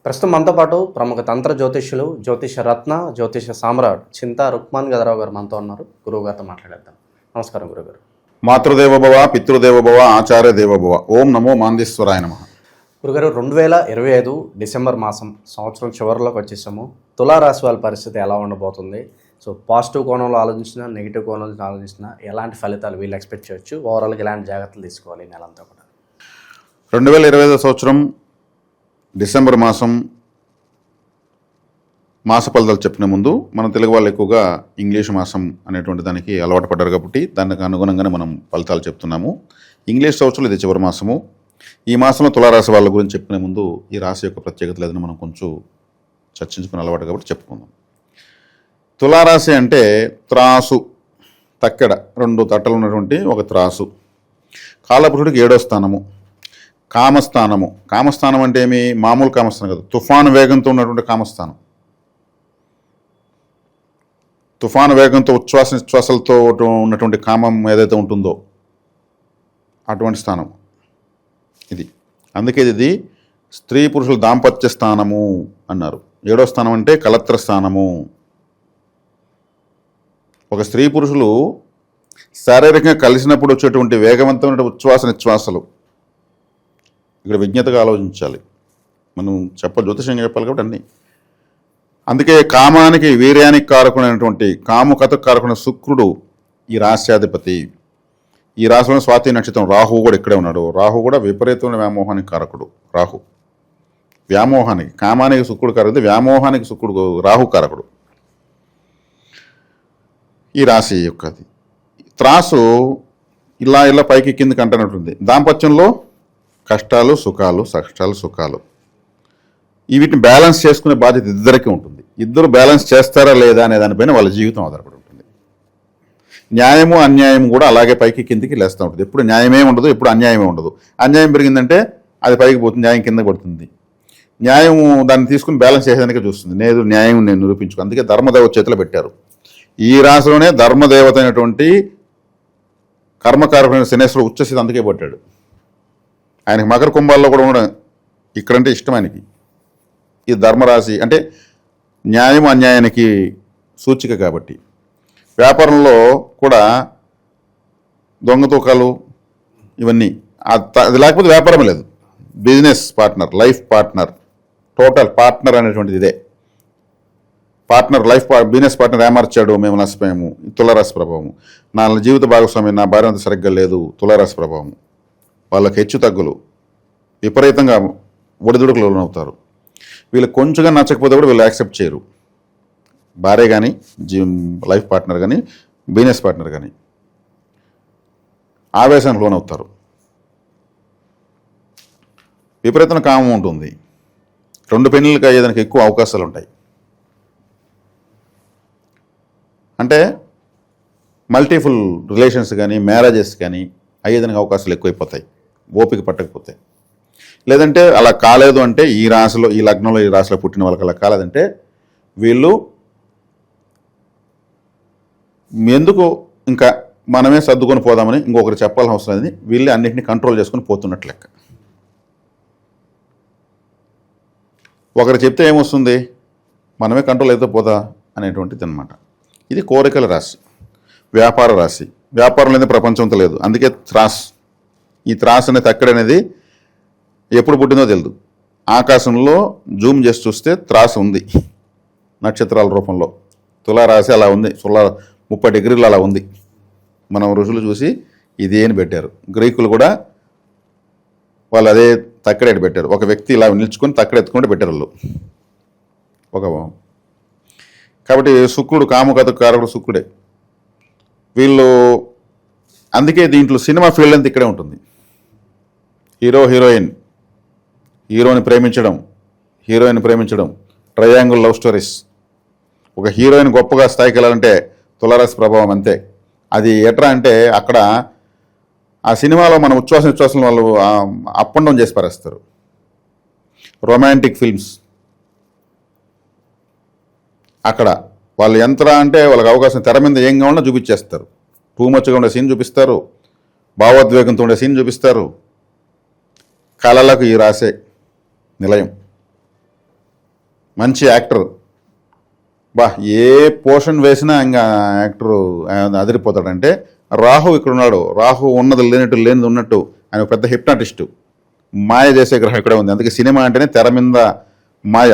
ప్రస్తుతం మనతో పాటు ప్రముఖ తంత్ర జ్యోతిష్యులు, జ్యోతిష రత్న, జ్యోతిష సామ్రాట్ చింతా రుక్మాన్ గదరావు గారు మనతో ఉన్నారు. గురువుగారితో మాట్లాడేద్దాం. నమస్కారం గురుగారు. మాతృదేవోభవ, పితృదేవోభవ, ఆచార్య దేవోభవ. ఓం నమో మాందేశ్వరాయ నమః. గురుగారు, 2025 డిసెంబర్ మాసం సంవత్సరం చివరిలోకి వచ్చేసాము. తులారాశి వాళ్ళ పరిస్థితి ఎలా ఉండబోతుంది? సో పాజిటివ్ కోణంలో ఆలోచించినా, నెగిటివ్ కోణంలో ఆలోచించినా ఎలాంటి ఫలితాలు వీళ్ళు ఎక్స్పెక్ట్ చేయొచ్చు? ఓవరాల్గా ఎలాంటి జాగ్రత్తలు తీసుకోవాలి నెలంతా కూడా? 2025 సంవత్సరం డిసెంబర్ మాసం మాస ఫలితాలు చెప్పిన ముందు మన తెలుగు వాళ్ళు ఎక్కువగా ఇంగ్లీష్ మాసం అనేటువంటి దానికి అలవాటు పడ్డారు కాబట్టి దానికి అనుగుణంగానే మనం ఫలితాలు చెప్తున్నాము. ఇంగ్లీష్ సంవత్సరం ఇది చివరి మాసము. ఈ మాసంలో తులారాశి వాళ్ళ గురించి చెప్పిన ముందు ఈ రాశి యొక్క ప్రత్యేకత లేదని మనం కొంచెం చర్చించుకునే అలవాటు కాబట్టి చెప్పుకుందాం. తులారాశి అంటే త్రాసు, తక్కెడ, 2 తట్టలు ఉన్నటువంటి ఒక త్రాసు. కాలపురుషుడికి 7వ స్థానము. కామస్థానము. కామస్థానం అంటే ఏమి? మామూలు కామస్థానం కాదు, తుఫాను వేగంతో ఉన్నటువంటి కామస్థానం. తుఫాను వేగంతో ఉచ్ఛ్వాస నిశ్వాసాలతో ఉన్నటువంటి కామం ఏదైతే ఉంటుందో అటువంటి స్థానం ఇది. అందుకే ఇది స్త్రీ పురుషుల దాంపత్య స్థానము అన్నారు. 7వ స్థానం అంటే కలత్ర స్థానము. ఒక స్త్రీ పురుషులు శారీరకంగా కలిసినప్పుడు వచ్చేటువంటి వేగవంతమైన ఉచ్ఛ్వాస నిశ్వాసాలు ఇక్కడ విజ్ఞతగా ఆలోచించాలి. మనం జ్యోతిషంగా చెప్పాలి కాబట్టి అన్నీ. అందుకే కామానికి వీర్యానికి కారకుడైనటువంటి కాముకత కారకుడైన శుక్రుడు ఈ రాశ్యాధిపతి. ఈ రాశిలో స్వాతి నక్షత్రం రాహువు కూడా ఇక్కడే ఉన్నాడు. రాహు కూడా విపరీతమైన వ్యామోహానికి కారకుడు. రాహు వ్యామోహానికి, కామానికి శుక్రుడు కారకుడు, వ్యామోహానికి శుక్రుడు రాహు కారకుడు. ఈ రాశి యొక్కది త్రాసు ఇలా ఇలా పైకి కిందకి అంటున్నట్టుంది. దాంపత్యంలో కష్టాలు సుఖాలు, కష్టాలు సుఖాలు, వీటిని బ్యాలెన్స్ చేసుకునే బాధ్యత ఇద్దరికీ ఉంటుంది. ఇద్దరు బ్యాలెన్స్ చేస్తారా లేదా అనే దానిపైన వాళ్ళ జీవితం ఆధారపడి ఉంటుంది. న్యాయము అన్యాయం కూడా అలాగే పైకి కిందికి లేస్తూ ఉంటుంది. ఎప్పుడు న్యాయమే ఉండదు, ఎప్పుడు అన్యాయమే ఉండదు. అన్యాయం పెరిగిందంటే అది పైకి పోతుంది, న్యాయం కింద పడుతుంది. న్యాయం దాన్ని తీసుకుని బ్యాలెన్స్ చేసేదానికే చూస్తుంది. న్యాయం నేను నిరూపించుకో. అందుకే ధర్మదేవత చేతిలో పెట్టారు. ఈ రాశిలోనే ధర్మదేవత అయినటువంటి కర్మకారకుడైన శనేశ్వరుడు ఉచ్చస్థితి అందుకే పట్టాడు. ఆయనకి మకర కుంభాల్లో కూడా ఉండడం ఇక్కడంటే ఇష్టం ఆయనకి. ఈ ధర్మరాశి అంటే న్యాయం అన్యాయానికి సూచిక కాబట్టి. వ్యాపారంలో కూడా దొంగ తూకాలు ఇవన్నీ అది లేకపోతే వ్యాపారం లేదు. Business partner, life partner, total partner అనేటువంటిది ఇదే. పార్ట్నర్, లైఫ్ బిజినెస్ పార్ట్నర్ ఏమార్చాడు, మేము నష్టపోయాము. తులారాశి ప్రభావము. నా జీవిత భాగస్వామి, నా భార్య అంత సరిగ్గా లేదు, తులారాశి ప్రభావము. వాళ్ళకి హెచ్చు తగ్గులు, విపరీతంగా ఒడిదుడుకులు లోనవుతారు. వీళ్ళకి కొంచెంగా నచ్చకపోతే కూడా వీళ్ళు యాక్సెప్ట్ చేయరు. భార్య కానీ, లైఫ్ పార్ట్నర్ కానీ, బిజినెస్ పార్ట్నర్ కానీ ఆవేశానికి లోనవుతారు. విపరీతమైన కామం ఉంటుంది. 2 పెళ్ళిళ్ళకి అయ్యేదానికి ఎక్కువ అవకాశాలు ఉంటాయి. అంటే మల్టిపుల్ రిలేషన్స్ కానీ, మ్యారేజెస్ కానీ అయ్యేదానికి అవకాశాలు ఎక్కువైపోతాయి ఓపిక పట్టకపోతే. లేదంటే అలా కాలేదు అంటే ఈ రాశిలో, ఈ లగ్నంలో, ఈ రాశిలో పుట్టిన వాళ్ళకి అలా కాలేదంటే వీళ్ళు ఎందుకు ఇంకా మనమే సర్దుకొని పోదామని ఇంకొకరు చెప్పాల్సిన అవసరం లేదు. వీళ్ళే అన్నింటినీ కంట్రోల్ చేసుకుని పోతున్నట్లు లెక్క. ఒకరు చెప్తే ఏమొస్తుంది, మనమే కంట్రోల్ అయితే పోదా అనేటువంటిది అనమాట. ఇది కోరికల రాశి, వ్యాపార రాశి. వ్యాపారం లేదు, ప్రపంచంతో లేదు. అందుకే త్రాస్. ఈ త్రాస్ అనే తక్కడ అనేది ఎప్పుడు పుట్టిందో తెలియదు. ఆకాశంలో జూమ్ చేసి చూస్తే త్రాసు ఉంది నక్షత్రాల రూపంలో. తులారాశి అలా ఉంది, 30 డిగ్రీలు అలా ఉంది. మనం ఋషులు చూసి ఇది అని పెట్టారు. గ్రీకులు కూడా వాళ్ళు అదే తక్కడేటి పెట్టారు. ఒక వ్యక్తి ఇలా నిల్చుకొని తక్కడెత్తుకుంటే పెట్టారు వాళ్ళు. కాబట్టి శుక్రుడు కాముకత కారకుడు శుక్రుడే. వీళ్ళు అందుకే దీంట్లో సినిమా ఫీల్డ్ అంతా ఇక్కడే ఉంటుంది. హీరోని ప్రేమించడం, హీరోయిన్ ప్రేమించడం, ట్రయాంగిల్ లవ్ స్టోరీస్. ఒక హీరోయిన్ గొప్పగా స్థాయికి వెళ్ళాలంటే తులారాశి ప్రభావం అంతే. అది ఎట్రా అంటే అక్కడ ఆ సినిమాలో మన నిశ్వాసం వాళ్ళు అప్ అండ్ డౌన్ చేసి పారేస్తారు. రొమాంటిక్ ఫిల్మ్స్ అక్కడ వాళ్ళు ఎంత అంటే వాళ్ళకి అవకాశం తెర మీద ఏం కావాలన్నా చూపించేస్తారు. టూ మచ్గా ఉండే సీన్ చూపిస్తారు, భావోద్వేగంతో ఉండే సీన్ చూపిస్తారు. కళలకు ఈ రాసే నిలయం. మంచి యాక్టర్. బా ఏ పోర్షన్ వేసినా ఇంకా యాక్టర్ అదిరిపోతాడంటే రాహు ఇక్కడ ఉన్నాడు. రాహు ఉన్నది లేనట్టు లేనిది ఉన్నట్టు ఆయన ఒక పెద్ద హిప్నాటిస్టు. మాయ చేసే గ్రహం ఇక్కడే ఉంది. అందుకే సినిమా అంటేనే తెర మీద మాయ.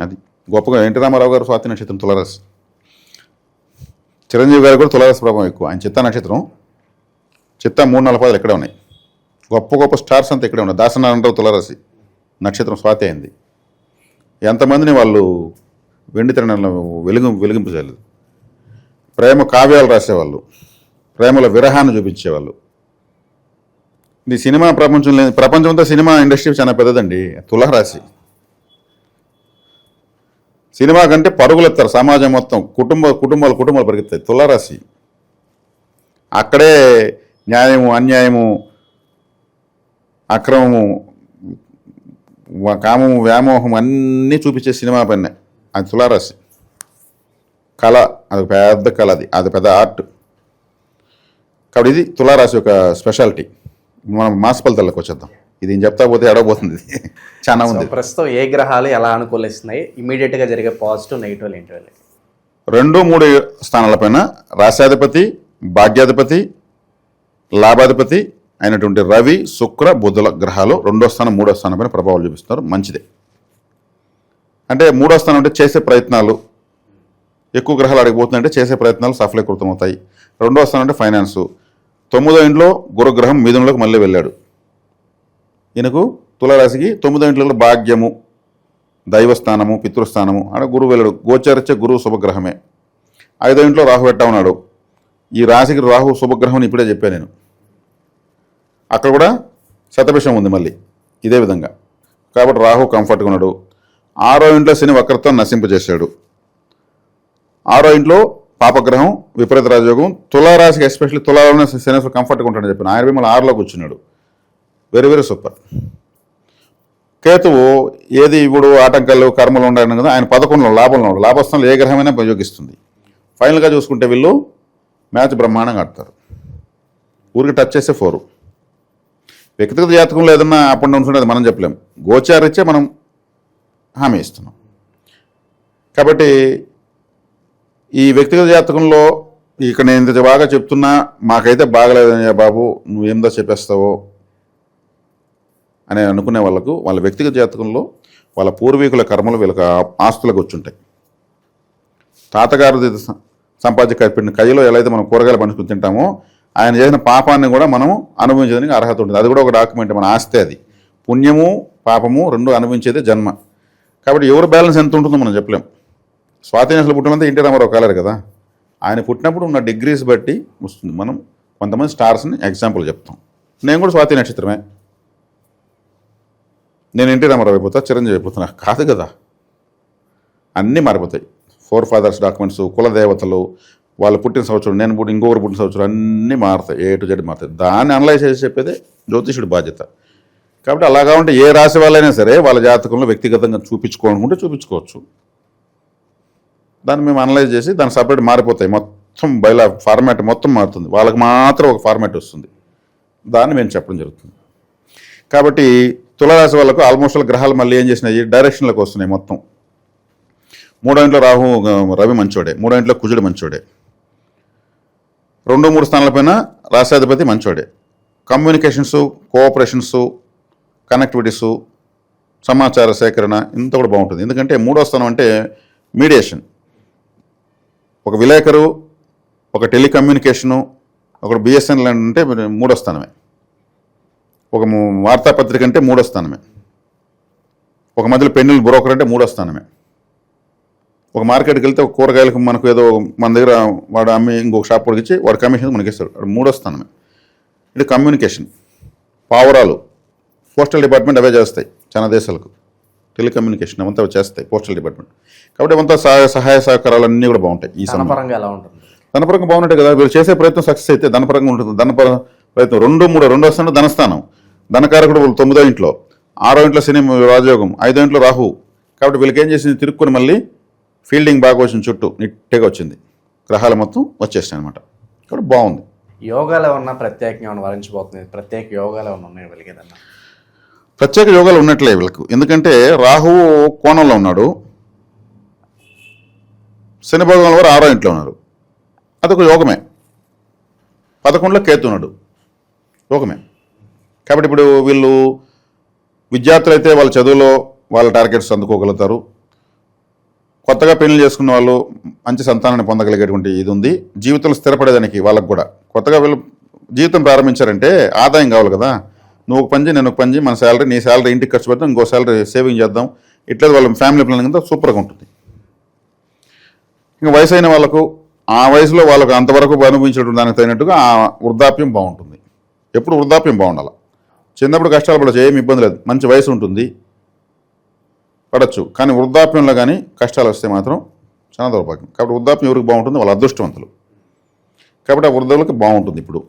అది గొప్పగా ఎన్టీ రామారావు గారు స్వాతి నక్షత్రం తులారాశి. చిరంజీవి గారు కూడా తులారాశి ప్రభావం ఎక్కువ. ఆయన చిత్తా నక్షత్రం, చిత్తా 3-4 ఇక్కడే ఉన్నాయి. గొప్ప గొప్ప స్టార్స్ అంతా ఇక్కడే ఉన్నాయి. దాసనారాయణరావు తులారాశి నక్షత్రం స్వాతి అయింది. ఎంతమందిని వాళ్ళు వెండి తెరలో వెలిగింపజేయలేదు. ప్రేమ కావ్యాలు రాసేవాళ్ళు, ప్రేమల విరహాన్ని చూపించేవాళ్ళు. ఇది సినిమా ప్రపంచంతో సినిమా ఇండస్ట్రీ చాలా పెద్దదండి. తులారాశి సినిమా కంటే పరుగులెత్తారు సమాజం మొత్తం. కుటుంబాలు పరిగెత్తాయి. తులారాశి అక్కడే న్యాయము, అన్యాయము, అక్రమము, కామము, వ్యామోహం అన్నీ చూపించే సినిమా పైన అది తులారాశి. కళ, అది పెద్ద కళ, అది పెద్ద ఆర్ట్. కాబట్టి ఇది తులారాశి యొక్క స్పెషాలిటీ. మనం మాస ఫలితాలకు వచ్చేద్దాం. ఇది నేను చెప్తా పోతే ఎడబోతుంది. చాలా ఉంది. ప్రస్తుతం ఏ గ్రహాలు ఎలా అనుకూలిస్తున్నాయి, ఇమీడియట్గా జరిగే పాజిటివ్ నెగిటివ్ ఏంటి? 2-3 స్థానాలపైన రాశాధిపతి, భాగ్యాధిపతి, లాభాధిపతి అయినటువంటి రవి, శుక్ర, బుధుల గ్రహాలు 2వ స్థానం 3వ స్థానం పైన ప్రభావాలు చూపిస్తున్నారు. మంచిదే. అంటే 3వ స్థానం అంటే చేసే ప్రయత్నాలు, ఎక్కువ గ్రహాలు అడిగిపోతుందంటే చేసే ప్రయత్నాలు సఫలీకృతం అవుతాయి. 2వ స్థానం అంటే ఫైనాన్సు. 9వ ఇంట్లో గురుగ్రహం మిథునంలోకి మళ్ళీ వెళ్ళాడు. ఈయనకు తులారాశికి 9వ ఇంట్లో భాగ్యము, దైవస్థానము, పితృస్థానము అంటే గురువు వెళ్ళాడు. గోచరిచ్చే గురువు శుభగ్రహమే. 5వ ఇంట్లో రాహు పెట్టా ఉన్నాడు. ఈ రాశికి రాహు శుభగ్రహం ఇప్పుడే చెప్పాను నేను. అక్కడ కూడా శతభిషం ఉంది మళ్ళీ ఇదే విధంగా. కాబట్టి రాహు కంఫర్ట్గా ఉన్నాడు. 6వ ఇంట్లో శని వక్రత్వం నశింపజేశాడు. 6వ ఇంట్లో పాపగ్రహం, విపరీత రాజయోగం. తులారాశికి ఎస్పెషల్లీ తులాలోనే శనేశ్వరు కంఫర్ట్గా ఉంటాడని చెప్పాను. ఆయన మిమ్మల్ని 6లో కూర్చున్నాడు. Very very super. కేతువు ఏది ఇప్పుడు ఆటంకాలు, కర్మలు ఉండాలని కదా, ఆయన 11లో లాభంలో ఉన్నాడు. లాభస్థానంలో ఏ గ్రహమైనా ఉపయోగిస్తుంది. ఫైనల్గా చూసుకుంటే వీళ్ళు మ్యాచ్ బ్రహ్మాండంగా ఆడతారు. ఊరికి టచ్ చేసే 4. వ్యక్తిగత జాతకంలో ఏదన్నా అప్ అండ్ డౌన్స్ ఉంటే అది మనం చెప్పలేము. గోచారిచ్చే మనం హామీ ఇస్తున్నాం. కాబట్టి ఈ వ్యక్తిగత జాతకంలో ఇక్కడ నేను ఇంత బాగా చెప్తున్నా మాకైతే బాగలేదయ్యా బాబు, నువ్వేందో చెప్పేస్తావో అని అనుకునే వాళ్ళకు వాళ్ళ వ్యక్తిగత జాతకంలో వాళ్ళ పూర్వీకుల కర్మలు వీళ్ళకి ఆస్తులకు వచ్చుంటాయి. తాతగారు సంపాదించిన కయ్యలో ఎలా అయితే మనం కూరగాయలు పంచుకుని తింటామో ఆయన చేసిన పాపాన్ని కూడా మనం అనుభవించడానికి అర్హత ఉంటుంది. అది కూడా ఒక డాక్యుమెంట్, మన ఆస్తే. అది పుణ్యము పాపము 2 అనుభవించేదే జన్మ. కాబట్టి ఎవరు బ్యాలెన్స్ ఎంత ఉంటుందో మనం చెప్పలేం. స్వాతి నక్షత్రంలో పుట్టినంత ఎన్టీ రామారావు కాలేరు కదా. ఆయన పుట్టినప్పుడు ఉన్న డిగ్రీస్ బట్టి వస్తుంది. మనం కొంతమంది స్టార్స్ని ఎగ్జాంపుల్ చెప్తాం. నేను కూడా స్వాతి నక్షత్రమే. నేను ఎన్టీ రామారావు అయిపోతా, చిరంజీవి అయిపోతున్నా కాదు కదా. అన్నీ మారిపోతాయి. 4 ఫాదర్స్ డాక్యుమెంట్స్, కులదేవతలు, వాళ్ళు పుట్టిన సంవత్సరం, నేను ఇంకొకరు పుట్టిన సంవత్సరం అన్నీ మారుతాయి. A to Z మారుతాయి. దాన్ని అనలైజ్ చేసి చెప్పేదే జ్యోతిషుడి బాధ్యత. కాబట్టి అలాగా ఉంటే ఏ రాశి వాళ్ళైనా సరే వాళ్ళ జాతకంలో వ్యక్తిగతంగా చూపించుకోవాలనుకుంటే చూపించుకోవచ్చు. దాన్ని మేము అనలైజ్ చేసి దాన్ని సపరేట్ మారిపోతాయి. మొత్తం బయలా ఫార్మాట్ మొత్తం మారుతుంది. వాళ్ళకి మాత్రం ఒక ఫార్మాట్ వస్తుంది. దాన్ని మేము చెప్పడం జరుగుతుంది. కాబట్టి తులారాశి వాళ్ళకు ఆల్మోస్ట్ గ్రహాలు మళ్ళీ ఏం చేసినాయి, డైరెక్షన్లకు వస్తున్నాయి మొత్తం. 3వ ఇంట్లో రవి మంచోడే, 3వ ఇంట్లో కుజుడు మంచోడే. 2-3 స్థానాలపైన రాశాధిపతి మంచోడే. కమ్యూనికేషన్స్, కోఆపరేషన్స్, కనెక్టివిటీసు, సమాచార సేకరణ ఇంత కూడా బాగుంటుంది. ఎందుకంటే 3వ స్థానం అంటే మీడియేషన్. ఒక విలేకరు, ఒక టెలికమ్యూనికేషను, ఒక బిఎస్ఎన్ఎల్ అంటే 3వ స్థానమే. ఒక వార్తాపత్రిక అంటే 3వ స్థానమే. ఒక మధ్యలో పెన్నుల బ్రోకర్ అంటే 3వ స్థానమే. ఒక మార్కెట్కి వెళ్తే ఒక కూరగాయలకు మనకు ఏదో మన దగ్గర వాడు అమ్మి ఇంకొక షాప్ పొడిగించి వాడు కమిషన్ మనకి ఇస్తాడు. 3వ స్థానమే. ఇది కమ్యూనికేషన్. పావురాలు, పోస్టల్ డిపార్ట్మెంట్ అవే చేస్తాయి చాలా దేశాలకు. టెలికమ్యూనికేషన్ అవంతా చేస్తాయి పోస్టల్ డిపార్ట్మెంట్. కాబట్టి అవంతా సహాయ సహకారాలు అన్నీ కూడా బాగుంటాయి. ఈ ధనపరంగా ఎలా ఉంటుంది? ధనపరంగా బాగుంటాయి కదా. వీళ్ళు చేసే ప్రయత్నం సక్సెస్ అయితే ధనపరంగా ఉంటుంది. ప్రయత్నం 2-3 స్థానం ధనస్థానం. ధనకారకుడు 9వ ఇంట్లో, 6వ ఇంట్లో శని రాజయోగం, 5వ ఇంట్లో రాహు. కాబట్టి వీళ్ళకి ఏం చేసింది, తిరుక్కుని మళ్ళీ ఫీల్డింగ్ బాగా వచ్చింది, చుట్టూ నిట్టగా వచ్చింది, గ్రహాలు మొత్తం వచ్చేస్తాయి అనమాట. కాబట్టి బాగుంది. యోగాలు ఏమన్నా ప్రత్యేకంగా ఏమన్నా వరించబోతుంది? ప్రత్యేక యోగాలు ఏమన్నా ఉన్నాయి వెలిగేదన్నా? ప్రత్యేక యోగాలు ఉన్నట్లే వీళ్ళకు. ఎందుకంటే రాహువు కోణంలో ఉన్నాడు, శని భగవాన్ వారు 6వ ఇంట్లో ఉన్నారు, అదొక యోగమే. 11లో కేతు ఉన్నాడు, యోగమే. కాబట్టి ఇప్పుడు వీళ్ళు విద్యార్థులు అయితే వాళ్ళ చదువులో వాళ్ళ టార్గెట్స్ అందుకోగలుగుతారు. కొత్తగా పెళ్లి చేసుకున్న వాళ్ళు మంచి సంతానాన్ని పొందగలిగేటువంటి ఇది ఉంది. జీవితంలో స్థిరపడేదానికి వాళ్ళకు కూడా కొత్తగా వీళ్ళు జీవితం ప్రారంభించారంటే ఆదాయం కావాలి కదా. నువ్వు ఒక పని చేయి, నేను ఒక పని చేయి, మన శాలరీ, నీ శాలరీ ఇంటికి ఖర్చు పెడతాం, ఇంకో శాలరీ సేవింగ్ చేద్దాం, ఇట్లా వాళ్ళ ఫ్యామిలీ ప్లానింగ్ అంతా సూపర్గా ఉంటుంది. ఇంకా వయసు అయిన వాళ్ళకు ఆ వయసులో వాళ్ళకు అంతవరకు అనుభవించేటువంటి దానికి తగినట్టుగా ఆ వృద్ధాప్యం బాగుంటుంది. ఎప్పుడు వృద్ధాప్యం బాగుండాలి. చిన్నప్పుడు కష్టాలు పడచ్చు, ఏమి ఇబ్బంది లేదు, మంచి వయసు ఉంటుంది, పడచ్చు. కానీ వృద్ధాప్యంలో కానీ కష్టాలు వస్తే మాత్రం చాలా దౌర్భాగ్యం. కాబట్టి వృద్ధాప్యం ఎవరికి బాగుంటుంది? వాళ్ళ అదృష్టవంతులు. కాబట్టి ఆ వృద్ధులకు బాగుంటుంది ఇప్పుడు.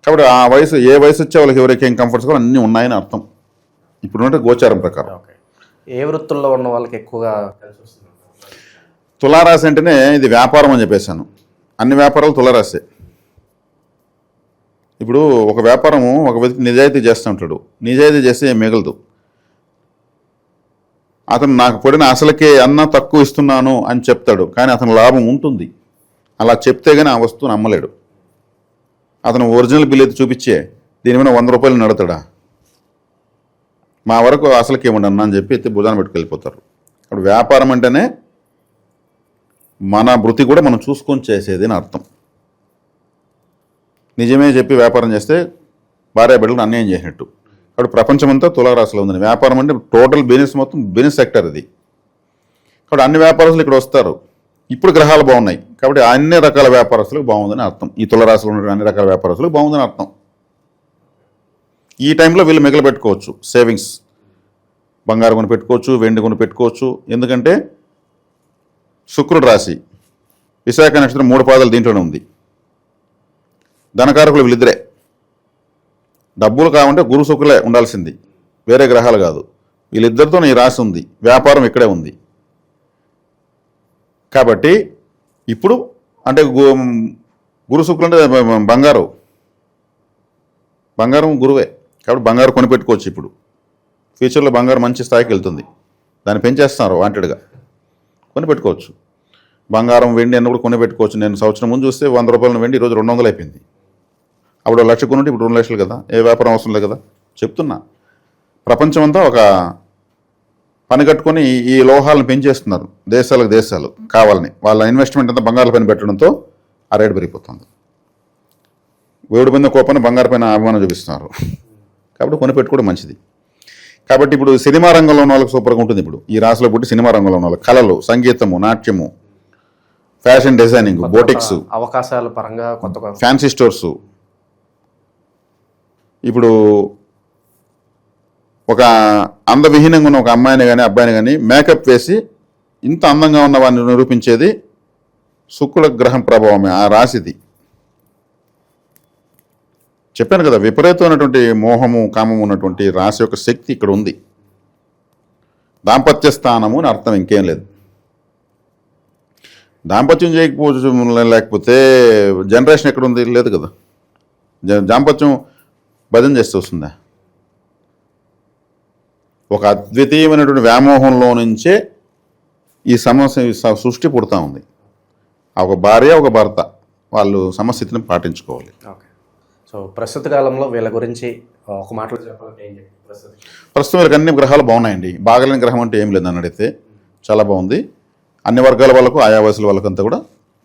కాబట్టి ఆ వయసు, ఏ వయసు వచ్చే వాళ్ళకి ఎవరికి ఏం కంఫర్ట్స్ కూడా అన్నీ ఉన్నాయని అర్థం ఇప్పుడున్నట్టు గోచారం ప్రకారం. ఓకే. ఏ వృత్తుల్లో ఉన్న వాళ్ళకి ఎక్కువగా కలిసి వస్తుంది? తులారాశి అంటేనే ఇది వ్యాపారం అని చెప్పేశాను. అన్ని వ్యాపారాలు తులారాశే. ఇప్పుడు ఒక వ్యాపారము ఒక వ్యక్తి నిజాయితీ చేస్తూ ఉంటాడు, నిజాయితీ చేస్తే ఏం మిగలదు. అతను నాకు పడిన అసలుకే అన్న తక్కువ ఇస్తున్నాను అని చెప్తాడు, కానీ అతను లాభం ఉంటుంది. అలా చెప్తే కానీ ఆ వస్తువుని అమ్మలేడు. అతను ఒరిజినల్ బిల్ అయితే చూపించే దీని మీద 100 రూపాయలు నడతాడా? మా వరకు అసలుకి ఏముండి అన్న అని చెప్పి ఎత్తి భుజాన్ని పెట్టుకెళ్ళిపోతారు. అప్పుడు వ్యాపారం అంటేనే మన వృత్తి కూడా మనం చూసుకొని చేసేది అని అర్థం. నిజమే చెప్పి వ్యాపారం చేస్తే భార్య బిడ్డలకు అన్యాయం చేసినట్టు. కాబట్టి ప్రపంచమంతా తులారాశిలో ఉంది. వ్యాపారం అంటే టోటల్ బిజినెస్, మొత్తం బిజినెస్ సెక్టర్ ఇది. కాబట్టి అన్ని వ్యాపారస్తులు ఇక్కడ వస్తారు. ఇప్పుడు గ్రహాలు బాగున్నాయి కాబట్టి అన్ని రకాల వ్యాపారస్తులకు బాగుందని అర్థం. ఈ తులారాశిలో ఉన్న అన్ని రకాల వ్యాపారస్తులకు బాగుందని అర్థం. ఈ టైంలో వీళ్ళు మిగిలి పెట్టుకోవచ్చు, సేవింగ్స్, బంగారు కొని పెట్టుకోవచ్చు, వెండి కొని పెట్టుకోవచ్చు. ఎందుకంటే శుక్రుడు రాశి, విశాఖ నక్షత్రం 3 పాదాలు దీంట్లోనే ఉంది. ధనకారకులు వీళ్ళిద్దరే. డబ్బులు కావాలంటే గురు శుక్రులే ఉండాల్సింది, వేరే గ్రహాలు కాదు. వీళ్ళిద్దరితో ఈ రాశి ఉంది, వ్యాపారం ఇక్కడే ఉంది. కాబట్టి ఇప్పుడు అంటే గురు శుక్రులు అంటే బంగారం గురువే. కాబట్టి బంగారం కొనిపెట్టుకోవచ్చు. ఇప్పుడు ఫ్యూచర్లో బంగారం మంచి స్థాయికి వెళ్తుంది, దాన్ని పెంచేస్తున్నారు వాంటెడ్గా, కొనిపెట్టుకోవచ్చు. బంగారం వెండి అన్న కూడా కొనిపెట్టుకోవచ్చు. నేను సంవత్సరం ముందు చూస్తే 100 రూపాయల వెండి ఈరోజు 200 అయిపోయింది. అప్పుడు 1 లక్ష కొనుంటే ఇప్పుడు 2 లక్షలు కదా. ఏ వ్యాపారం అవసరం లేదు కదా. చెప్తున్నా, ప్రపంచం అంతా ఒక పని కట్టుకొని ఈ లోహాలను పెంచేస్తున్నారు దేశాలు కావాలని. వాళ్ళ ఇన్వెస్ట్మెంట్ అంతా బంగారం పైన పెట్టడంతో ఆ రేటు పెరిగిపోతుంది. వేడి పైన కోపాన్ని బంగారు పైన అభిమానం చూపిస్తున్నారు. కాబట్టి కొనిపెట్టుకోవడం మంచిది. కాబట్టి ఇప్పుడు సినిమా రంగంలో ఉన్న వాళ్ళకి సూపర్గా ఉంటుంది. ఇప్పుడు ఈ రాశిలో పుట్టి సినిమా రంగంలో ఉన్న వాళ్ళకి కళలు, సంగీతము, నాట్యము, ఫ్యాషన్ డిజైనింగ్, బోటిక్స్, అవకాశాల పరంగా కొత్త ఫ్యాన్సీ స్టోర్సు. ఇప్పుడు ఒక అందవిహీనంగా ఉన్న ఒక అమ్మాయిని కానీ అబ్బాయిని కానీ మేకప్ వేసి ఇంత అందంగా ఉన్న వాడిని నిరూపించేది శుక్ర గ్రహం ప్రభావమే, ఆ రాశిది. చెప్పాను కదా, విపరీతమైనటువంటి మోహము, కామము ఉన్నటువంటి రాశి యొక్క శక్తి ఇక్కడ ఉంది. దాంపత్య స్థానము అని అర్థం, ఇంకేం లేదు. దాంపత్యం లేకపోతే జనరేషన్ ఎక్కడ ఉంది? లేదు కదా. దాంపత్యం భజన చేస్తూ వస్తుందా? ఒక అద్వితీయమైనటువంటి వ్యామోహంలో నుంచే ఈ సమస్య సృష్టి పుడతా ఉంది. ఒక భార్య, ఒక భర్త వాళ్ళు సమస్థితిని పాటించుకోవాలి. ఓకే. సో ప్రస్తుత కాలంలో వీళ్ళ గురించి ఒక మాటలో చెప్పాలంటే ఏం చెప్తారు? ప్రస్తుతం వీళ్ళకి అన్ని గ్రహాలు బాగున్నాయండి. బాగలేని గ్రహం అంటే ఏం లేదు నన్ను అడిగితే. చాలా బాగుంది. అన్ని వర్గాల వాళ్ళకు, ఆయా వయసుల వాళ్ళకంతా కూడా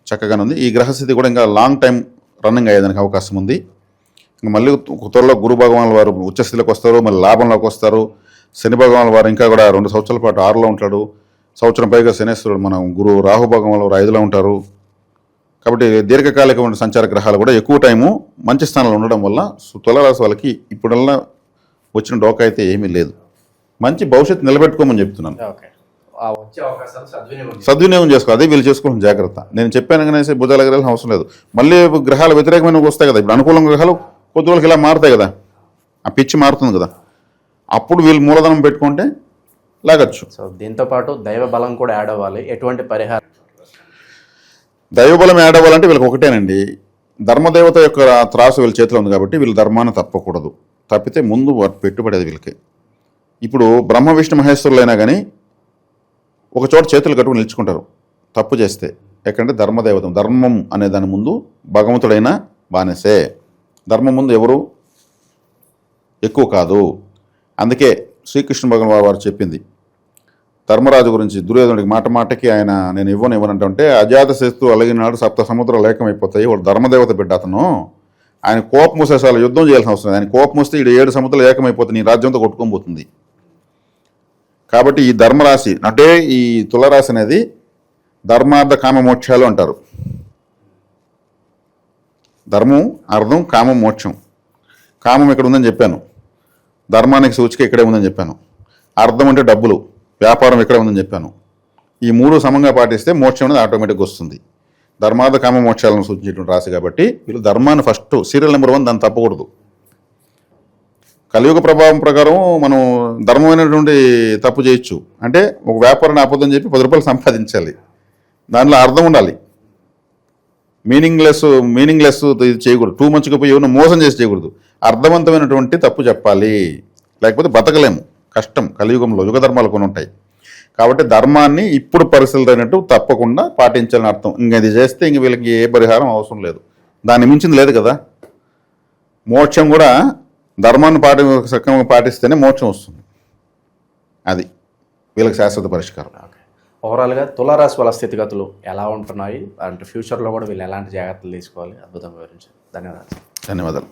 చక్కగానే ఉంది. ఈ గ్రహస్థితి కూడా ఇంకా లాంగ్ టైం రన్నింగ్ అయ్యేదానికి అవకాశం ఉంది. ఇంకా మళ్ళీ త్వరలో గురు భగవానుల వారు ఉచ్చస్థితిలోకి వస్తారు, మళ్ళీ లాభంలోకి వస్తారు. శని భగవానుల వారు ఇంకా కూడా 2 సంవత్సరాల పాటు 6లో ఉంటాడు. సంవత్సరం పైగా శనేశ్వరుడు మన గురు రాహు భగవానుల వారు 5లో ఉంటారు. కాబట్టి దీర్ఘకాలికమైన సంచార గ్రహాలు కూడా ఎక్కువ టైము మంచి స్థానంలో ఉండడం వల్ల తులారాశి వాళ్ళకి ఇప్పుడల్లా వచ్చిన డోకా అయితే ఏమీ లేదు. మంచి భవిష్యత్తు నిలబెట్టుకోమని చెప్తున్నాను. సద్వినియోగం చేసుకో, అదే వీళ్ళు చేసుకోవడం జాగ్రత్త. నేను చెప్పాను కానీ భుజాల గ్రహాలు అవసరం లేదు. మళ్ళీ గ్రహాలు వ్యతిరేకమైన వస్తాయి కదా. ఇప్పుడు అనుకూల గ్రహాలు కొద్ది రోజులకి ఇలా మారుతాయి కదా, ఆ పిచ్చి మారుతుంది కదా. అప్పుడు వీళ్ళు మూలధనం పెట్టుకుంటే లాగచ్చు. సో దీంతో పాటు దైవ బలం కూడా యాడ్ అవ్వాలి. ఎటువంటి పరిహారం? దైవబలం యాడ్ అవ్వాలంటే వీళ్ళకి ఒకటేనండి, ధర్మదేవత యొక్క త్రాసు వీళ్ళ చేతిలో ఉంది కాబట్టి వీళ్ళు ధర్మాన్ని తప్పకూడదు. తప్పితే ముందు పెట్టుబడేది వీళ్ళకి. ఇప్పుడు బ్రహ్మ విష్ణు మహేశ్వరులైనా కానీ ఒక చోట చేతులు కట్టుకుని నిలుచుకుంటారు తప్పు చేస్తే. ఎక్కడంటే ధర్మదేవతం, ధర్మం అనే దాని ముందు భగవంతుడైన బానిసే, ధర్మం ముందు ఎవరు ఎక్కువ కాదు. అందుకే శ్రీకృష్ణ భగవాన్ వారు చెప్పింది ధర్మరాజు గురించి, దుర్యోధనుడికి మాట మాటకి ఆయన నేను ఇవ్వనంటే అజాత శత్రు అలిగినాడు సప్త సముద్రాలు ఏకమైపోతాయి, వాడు ధర్మదేవత బిడ్డ అతను, ఆయన కోపం వస్తే అసలు యుద్ధం చేయాల్సిన అవసరం లేదు, ఆయన కోపం వస్తే ఈ 7 సముద్రాలు ఏకమైపోతుంది, నీ రాజ్యంతో కొట్టుకొని పోతుంది. కాబట్టి ఈ ధర్మరాశి అంటే ఈ తులరాశి అనేది ధర్మార్థ కామ మోక్షాలు అంటారు. ధర్మం, అర్థం, కామం, మోక్షం. కామం ఇక్కడ ఉందని చెప్పాను, ధర్మానికి సూచిక ఇక్కడే ఉందని చెప్పాను, అర్థం అంటే డబ్బులు, వ్యాపారం ఇక్కడే ఉందని చెప్పాను. ఈ 3 సమంగా పాటిస్తే మోక్షం అనేది ఆటోమేటిక్గా వస్తుంది. ధర్మార్థ కామ మోక్షాలను సూచించేటువంటి రాశి కాబట్టి వీళ్ళు ధర్మాన్ని ఫస్ట్ సీరియల్ నెంబర్ 1 దాన్ని తప్పకూడదు. కలియుగ ప్రభావం ప్రకారం మనం ధర్మమైనటువంటి తప్పు చేయొచ్చు. అంటే ఒక వ్యాపారాన్ని ఆపొద్దని చెప్పి 10 రూపాయలు సంపాదించాలి, దానిలో అర్థం ఉండాలి. మీనింగ్లెస్ ఇది చేయకూడదు. టూ మచ్గా పోయి ఎవరిని మోసం చేసి చేయకూడదు. అర్థవంతమైనటువంటి తప్పు చెప్పాలి, లేకపోతే బతకలేము, కష్టం. కలియుగంలో యుగ ధర్మాలు కొన్ని ఉంటాయి కాబట్టి ధర్మాన్ని ఇప్పుడు పరిస్థితులు అయినట్టు తప్పకుండా పాటించాలని అర్థం. ఇంక ఇది చేస్తే ఇంక వీళ్ళకి ఏ పరిహారం అవసరం లేదు, దాన్ని మించింది లేదు కదా. మోక్షం కూడా ధర్మాన్ని సక్రమంగా పాటిస్తేనే మోక్షం వస్తుంది. అది వీళ్ళకి శాశ్వత పరిష్కారం. ఓవరాల్గా తులారాశి వాళ్ళ స్థితిగతులు ఎలా ఉంటున్నాయి అంటే ఫ్యూచర్లో కూడా వీళ్ళు ఎలాంటి జాగ్రత్తలు తీసుకోవాలి అద్భుతంగా వివరించారు. ధన్యవాదాలు.